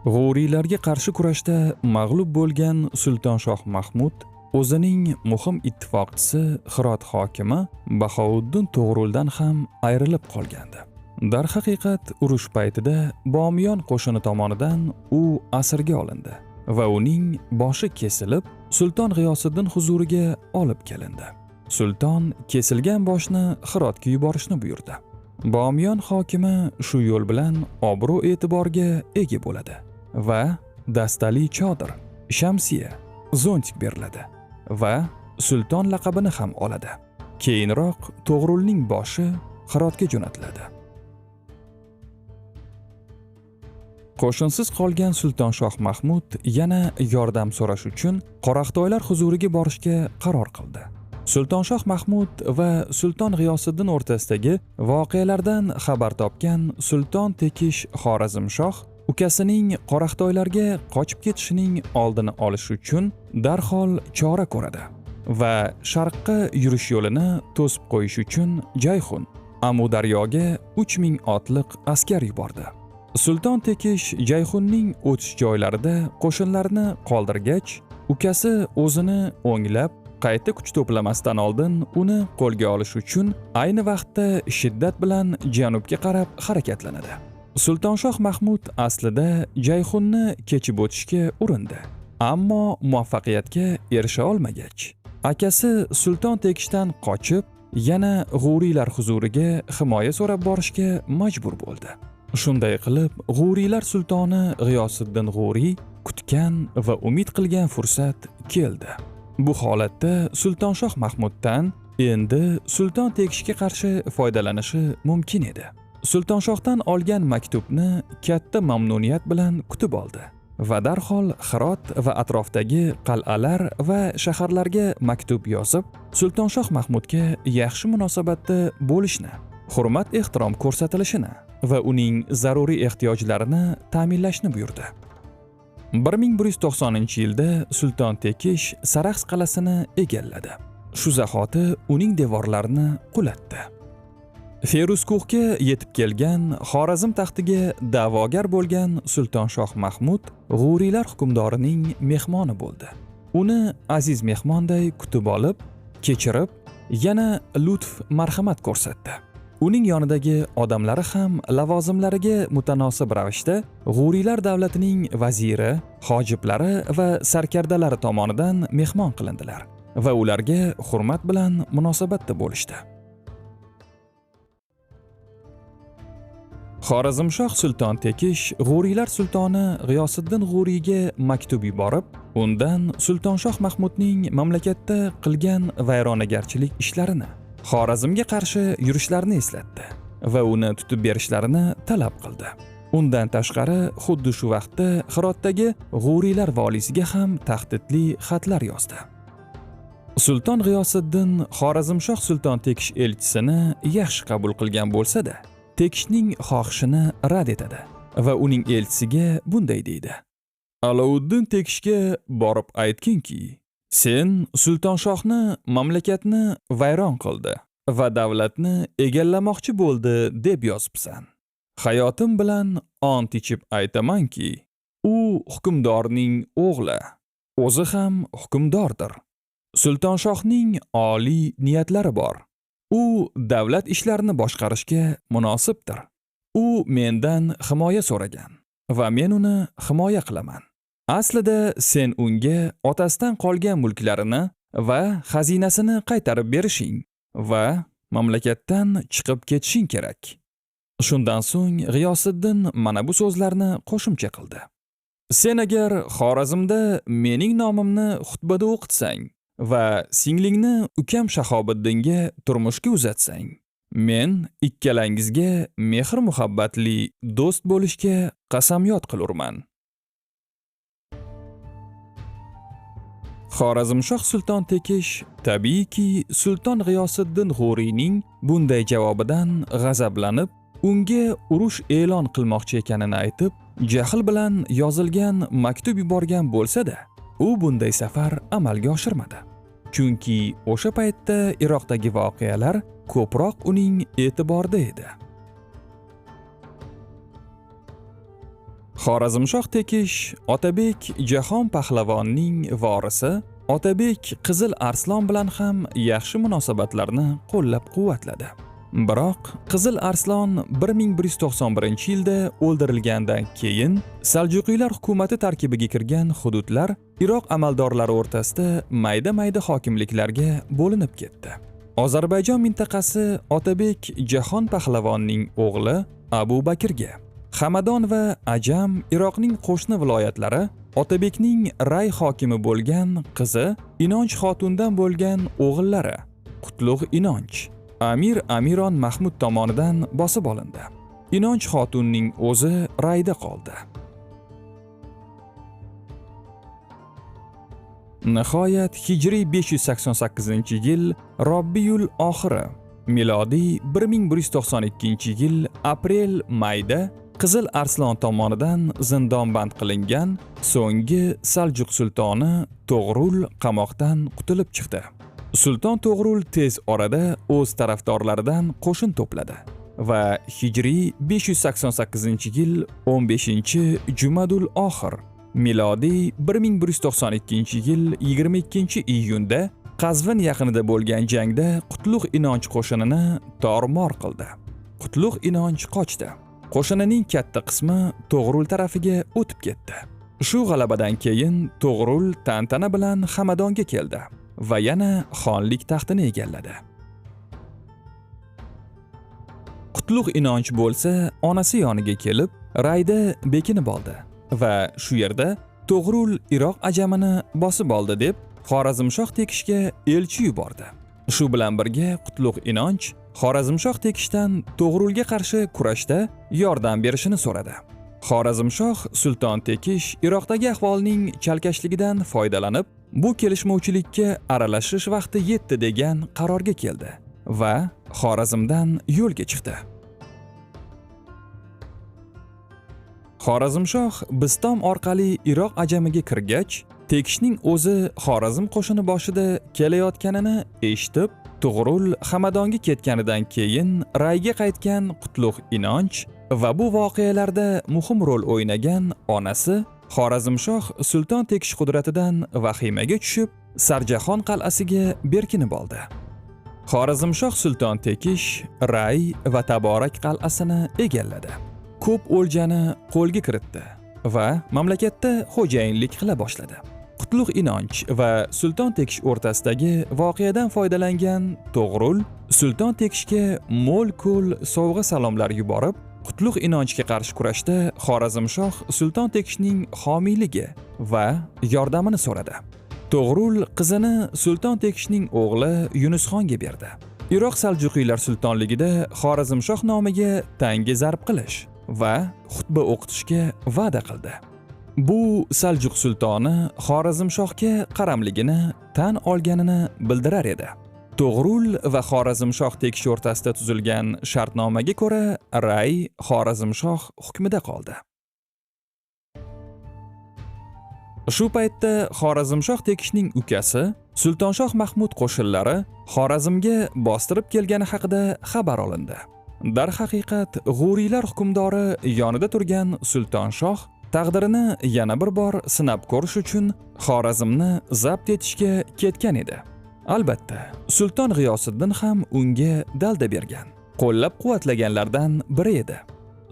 G'o'riylarga qarshi kurashda mag'lub bo'lgan Sulton Shoh Mahmud o'zining muhim ittifoqchisi Hirot hokimi Bahouddin To'g'ruldan ham ayrilib qolgandi. Darhaqiqat, urush paytida Bomiyon qo'shini tomonidan u asirga olindi va uning boshi kesilib, Sulton G'iyosiddin huzuriga olib kelindi. Sulton kesilgan boshni Hirotga yuborishni buyurdi. Bomiyon hokimi shu yo'l bilan obro'-e'tiborga ega bo'ladi va dastali chodir, shamsiya, zontik beriladi va sulton laqabini ham oladi. Keyinroq To'g'rulning boshi Hirotga jo'natiladi. Qo'shinsiz qolgan Sulton Shoh Mahmud yana yordam so'rash uchun Qoraqtoylar huzuriga borishga qaror qildi. Sulton Shoh Mahmud va Sulton G'iyosiddin o'rtasidagi voqealardan xabar topgan Sulton Tekish Xorazmshoh ukasining Qoraqtoylarga qochib ketishining oldini olish uchun darhol chora ko'radi va sharqqa yurish yo'lini to'sib qo'yish uchun Jayxun, Amudaryoga 3000 otliq askar yubordi. Sulton Tekish Jayxunning o'tish joylarida qo'shinlarni qoldirgach, ukasi o'zini o'nglab qayta kuch to'plamasdan oldin uni qo'lga olish uchun ayni vaqtda shiddat bilan janubga qarab harakatlanadi. Sulton Shoh Mahmud aslida Jayxunni kechib o'tishga urindi, ammo muvaffaqiyatga erisha olmagach, akasi Sulton Tekishdan qochib, yana G'o'riylar huzuriga himoya so'rab borishga majbur bo'ldi. Shunday qilib, G'o'riylar sultoni G'iyosiddin G'o'riy kutgan va umid qilgan fursat keldi. Bu holatda Sulton Shoh Mahmuddan endi Sulton Tekishga qarshi foydalanishi mumkin edi. Sulton Shohdan olgan maktubni katta mamnuniyat bilan kutib oldi va darhol Hirot va atrofdagi qal'alar va shaharlarga maktub yozib, Sulton Shoh Mahmudga yaxshi munosabatda bo'lishni, hurmat-ehtirom ko'rsatilishini va uning zaruriy ehtiyojlarini ta'minlashni buyurdi. 1190-yilda Sulton Tekish Sarax qalasini egalladi. Shu zahoti uning devorlarini qulatdi. Feruzkuhga yetib kelgan, Xorazm taxtiga da'vogar bo'lgan Sulton Shoh Mahmud G'o'riylar hukmdorining mehmoni bo'ldi. Uni aziz mehmonday kutib olib, kechirib, yana lutf marhamat ko'rsatdi. Uning yonidagi odamlari ham lavozimlariga mutanosib ravishda G'o'riylar davlatining vaziri, hojiblari va sarkardalari tomonidan mehmon qilindilar va ularga hurmat bilan munosabatda bo'lishdi. Xorazmshoh Sulton Tekish G'o'riylar sultoni G'iyosiddin G'o'riyga maktub yuborib, undan Sulton Shoh Mahmudning mamlakatda qilgan vayronagarchilik ishlarini, Xorazmga qarshi yurishlarini eslatdi va uni tutib berishlarini talab qildi. Undan tashqari, xuddi shu vaqtda Hirotdagi G'o'riylar voliysiga ham tahdidli xatlar yozdi. Sulton G'iyosiddin Xorazmshoh Sulton Tekish elchisini yaxshi qabul qilgan bo'lsa-da, Tekishning xohishini rad etadi va uning elchisiga bunday deydi: Alovuddin Tekishga borib aytginki, sen Sulton Shohni mamlakatni vayron qildi va davlatni egallamoqchi bo'ldi deb yozibsan. Hayotim bilan ont ichib aytamanki, u hukmdorning o'g'li, o'zi ham hukmdordir. Sulton Shohning oliy niyatlari bor. U davlat ishlarini boshqarishga munosibdir. U mendan himoya so'ragan va men uni himoya qilaman. Aslida sen unga otasidan qolgan mulklarini va xazinasini qaytarib berishing va mamlakatdan chiqib ketishing kerak. Shundan so'ng G'iyosiddin mana bu so'zlarni qo'shimcha qildi. Sen agar Xorazmda mening nomimni xutbada o'qitsang va singlingni ukam Shahobiddinga turmushga uzatsang, men ikkalangizga mehr-muhabbatli do'st bo'lishga qasamyod qilurman. Xorazmshoh Sulton Tekish tabiiyki Sulton G'iyosiddin G'o'riyning bunday javobidan g'azablanib, unga urush e'lon qilmoqchi ekanini aytib, jahl bilan yozilgan maktub yuborgan bo'lsa-da, u bunday safar amalga oshirmadi. Chunki o'sha paytda Iroqdagi voqealar ko'proq uning e'tiborida edi. Xorazmshoh Tekish Otabek Jahon Pahlavonning vorisi Otabek Qizil Arslan bilan ham yaxshi munosabatlarni qo'llab-quvvatladi. Biroq Qizil Arslan 1191-yilda o'ldirilgandan keyin Saljuqiylar hukumati tarkibiga kirgan hududlar Iroq amaldorlari o'rtasida mayda-mayda hokimliklarga bo'linib ketdi. Ozarbayjon mintaqasi Otabek Jahon Pahlavonning o'g'li Abu Bakrga, Hamadon va Ajam Iroqning qo'shni viloyatlari Otabekning Ray hokimi bo'lgan qizi Inonch xotundan bo'lgan o'g'illari Qutlug' Inonch Amir Amiron Mahmud tomonidan bosib olindi. Inonch xotunning o'zi Rayda qoldi. Nihoyat hijriy 588-yil Robbiyul oxiri, milodiy 1192-yil aprel-mayda Qizil Arslan tomonidan zindonband qilingan so'nggi Saljuq sultoni To'g'rul qamoqdan qutulib chiqdi. Sulton To'g'rul tez orada o'z tarafdorlaridan qo'shin to'pladi va hijriy 588-yil 15-Jumadul oxir, milodiy 1192-yil 22-iyunda Qazvin yaqinida bo'lgan jangda Qutlug' Inonch qo'shinini tor-mor qildi. Qutlug' Inonch qochdi. Qo'shinining katta qismi To'g'rul tarafiga o'tib ketdi. Shu g'alabadan keyin To'g'rul tantana bilan Hamadonga keldi va yana xonlik taxtini egalladi. Qutlug' Inonch bo'lsa, onasi yoniga kelib, Rayda bekinib oldi va shu yerda To'g'rul Iroq ajamini bosib oldi deb Xorazmshoh Tekishga elchi yubordi. Shu bilan birga Qutlug' Inonch Xorazmshoh Tekishdan To'g'rulga qarshi kurashda yordam berishini so'radi. Xorazmshoh Sulton Tekish Iroqdagi ahvolning chalkashligidan foydalanib, bu kelishmovchilikka aralashish vaqti yetdi degan qarorga keldi va Xorazmdan yo'lga chiqdi. Xorazmshoh Bistom orqali Iroq ajamiga kirgach, Tekishning o'zi Xorazm qo'shini boshida kelayotganini eshitib, To'g'rul Hamadonga ketganidan keyin Rayga qaytgan Qutlug' Inonch va bu voqealarda muhim rol o'ynagan onasi Xorazmshoh Sulton Tekish qudratidan vahimaga tushib, Sarjahon qal'asiga berkinib oldi. Xorazmshoh Sulton Tekish Ray va Taborak qal'asini egalladi. Ko'p o'ljani qo'lga kiritdi va mamlakatda xo'jayinlik qila boshladi. Qutlug' Inonch va Sulton Tekish o'rtasidagi voqeadan foydalangan To'g'rul Sulton Tekishga mo'l-ko'l sovg'a salomlar yuborib, Qutlug' Inonchga qarshi kurashda Xorazmshoh Sulton Tekishning homiyligi va yordamini so'radi. To'g'rul qizini Sulton Tekishning o'g'li Yunusxonga berdi. Iroq Saljuqiylar sultonligida Xorazmshoh nomiga tanga zarb qilish va xutba o'qitishga va'da qildi. Bu Saljuq sultoni Xorazmshohga qaramligini tan olganini bildirar edi. To'g'rul va Xorazmshoh Tekish o'rtasida tuzilgan shartnomaga ko'ra Ray Xorazmshoh hukmida qoldi. Shu paytda Xorazmshoh Tekishning ukasi Sultonshoh Mahmud qo'shinlari Xorazmga bostirib kelgani haqida xabar olindi. Darhaqiqat, G'uriylar hukmdori yonida turgan Sultonshoh taqdirini yana bir bor sinab ko'rish uchun Xorazmni zabt etishga ketgan edi. Albatta, Sulton G'iyosiddin ham unga dalda bergan, qo'llab-quvvatlaganlardan biri edi.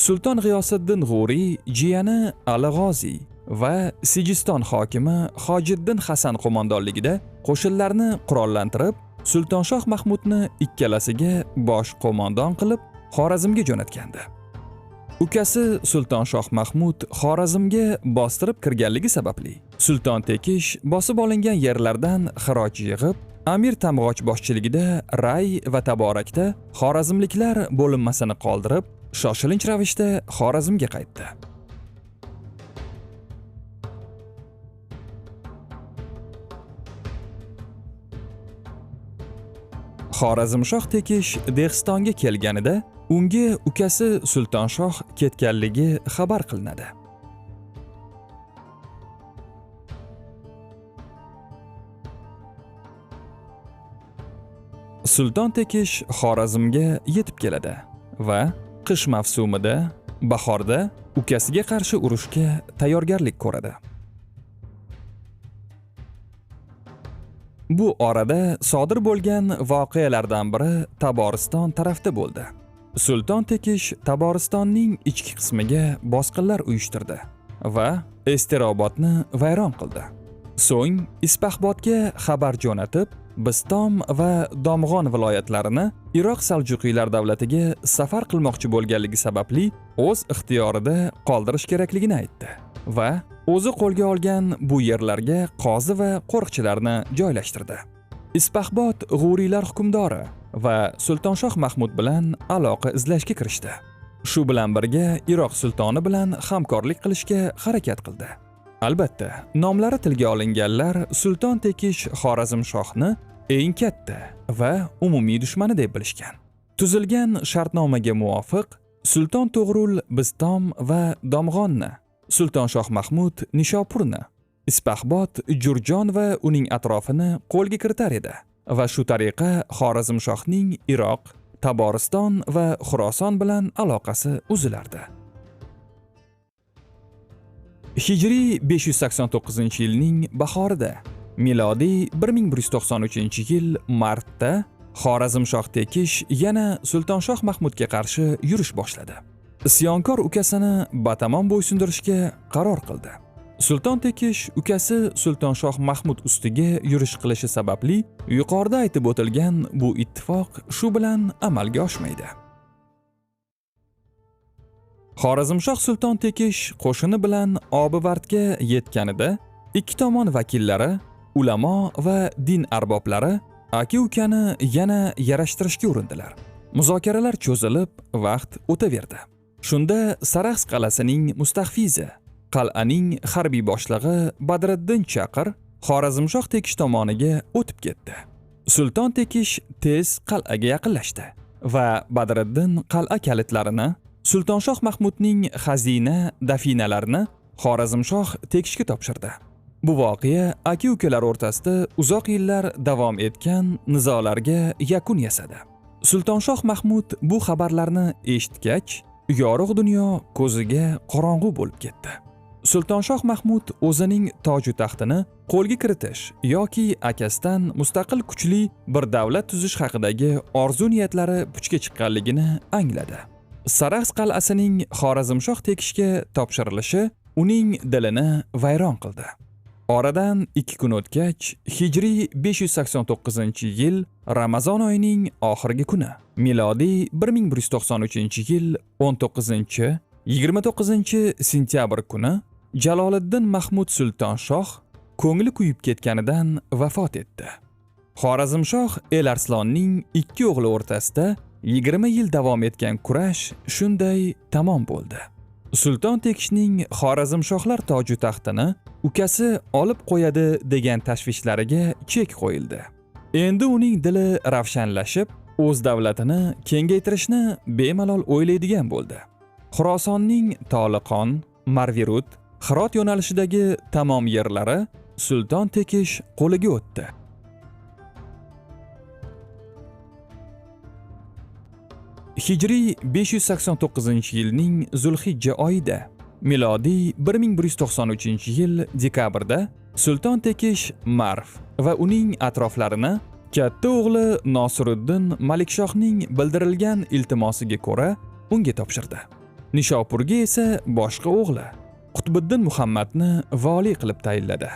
Sulton G'iyosiddin G'uriy jiyani Ali G'oziy va Sijiston hokimi Hojiddin Hasan qo'mondonligida qo'shinlarni qurollantirib, Sultonshoh Mahmudni ikkalasiga bosh qo'mondon qilib Xorazmga jo'natgandi. Ukasi Sultonshoh Mahmud Xorazmga bostirib kirganligi sababli Sulton Tekish bosib olingan yerlardan xiroj yig'ib, Amir Tamg'och boshchiligida Ray va Taborakda Xorazmliklar bo'linmasini qoldirib, shoshilinch ravishda Xorazmga qaytdi. Xorazmshoh Tekish Dehqistonga kelganida unga ukasi Sultonshoh ketganligi xabar qilinadi. Sulton Tekish Xorazmga yetib keladi va qish mavsumida Bahorda ukasiga qarshi urushga tayyorgarlik ko'radi. Bu orada sodir bo'lgan voqealardan biri Taboriston tarafda bo'ldi. Sulton Tekish Taboristonning ichki qismiga bosqinlar uyushtirdi va Esterobodni vayron qildi. So'ng Ispaxbodga xabar jo'natib, Bistom va Domg'on viloyatlarini Iroq Saljuqiylar davlatiga safar qilmoqchi bo'lganligi sababli o'z ixtiyorida qoldirish kerakligini aytdi va o'zi qo'lga olgan bu yerlarga qozi va qo'riqchilarni joylashtirdi. Ispaxbod g'uriylar hukmdori va Sultonshoh Mahmud bilan aloqa izlashga kirishdi. Shu bilan birga Iroq sultoni bilan hamkorlik qilishga harakat qildi. Albatta, nomlari tilga olinganlar Sulton Tekish Xorazmshohni eng katta va umumiy dushmani deb bilishgan. Tuzilgan shartnomaga muvofiq Sulton To'g'rul Bistom va Domg'onni, Sultonshoh Mahmud Nishopurni, Ispaxbod Jurjon va uning atrofini qo'lga kiritar edi va shu tariqa Xorazmshohning Iroq, Taboriston va Xuroson bilan aloqasi uzilardi. Hijriy 589-yilning bahorida, milodiy 1193-yil martda Xorazmshoh Tekish yana Sultonshoh Mahmudga qarshi yurish boshladi. Isyonkor ukasini batamom bo'ysundirishga qaror qildi. Sulton Tekish ukasi Sultonshoh Mahmud ustiga yurish qilishi sababli yuqorida aytib o'tilgan bu ittifoq shu bilan amalga oshmaydi. Xorazmshoh Sulton Tekish qo'shini bilan Obivardga yetganida ikki tomon vakillari, ulamo va din arboblari aka-ukani yana yarashtirishga urindilar. Muzokaralar cho'zilib, vaqt o'taverdi. Shunda Sarax qal'asining mustahfizi, qal'aning harbiy boshlig'i Badriddin Chaqir Xorazmshoh Tekish tomoniga o'tib ketdi. Sulton Tekish tez qal'aga yaqinlashdi va Badriddin qal'a kalitlarini, Sultonshoh Mahmudning xazina dafinalarini Xorazmshoh Tekishga topshirdi. Bu voqea aka-ukalar o'rtasida uzoq yillar davom etgan nizolarga yakun yasadi. Sultonshoh Mahmud bu xabarlarni eshitgach, yorug' dunyo ko'ziga qorong'u bo'lib ketdi. Sultonshoh Mahmud o'zining toju taxtini qo'lga kiritish yoki akasidan mustaqil kuchli bir davlat tuzish haqidagi orzu-niyatlari puchga chiqqanligini angladi. Sarax qal'asining Xorazmshoh Tekishga topshirilishi uning dilini vayron qildi. Oradan 2 kun o'tgach, Hijriy 589-yil Ramazon oyining oxirgi kuni, milodiy 1193-yil 19-29-sentyabr kuni Jaloliddin Mahmud Sultonshoh ko'ngli kuyib ketganidan vafot etdi. Xorazmshoh El Arslonning ikki o'g'li o'rtasida 20 yil davom etgan kurash shunday tamom bo'ldi. Sulton Tekishning Xorazmshohlar toju taxtini ukasi olib qo'yadi degan tashvishlariga chek qo'yildi. Endi uning dili ravshanlashib, o'z davlatini kengaytirishni bemalol o'ylaydigan bo'ldi. Xurosonning Toliqon, Marvirut, Hirot yo'nalishidagi tamom yerlari Sulton Tekish qo'liga o'tdi. Hijriy 589-yilning Zulhijja oyida, milodiy 1193-yil dekabrda Sulton Tekish Marv va uning atroflarini katta o'g'li Nosiruddin Malikshohning bildirilgan iltimosiga ko'ra unga topshirdi. Nishopurga esa boshqa o'g'li Qutbiddin Muhammadni vali qilib tayinladi.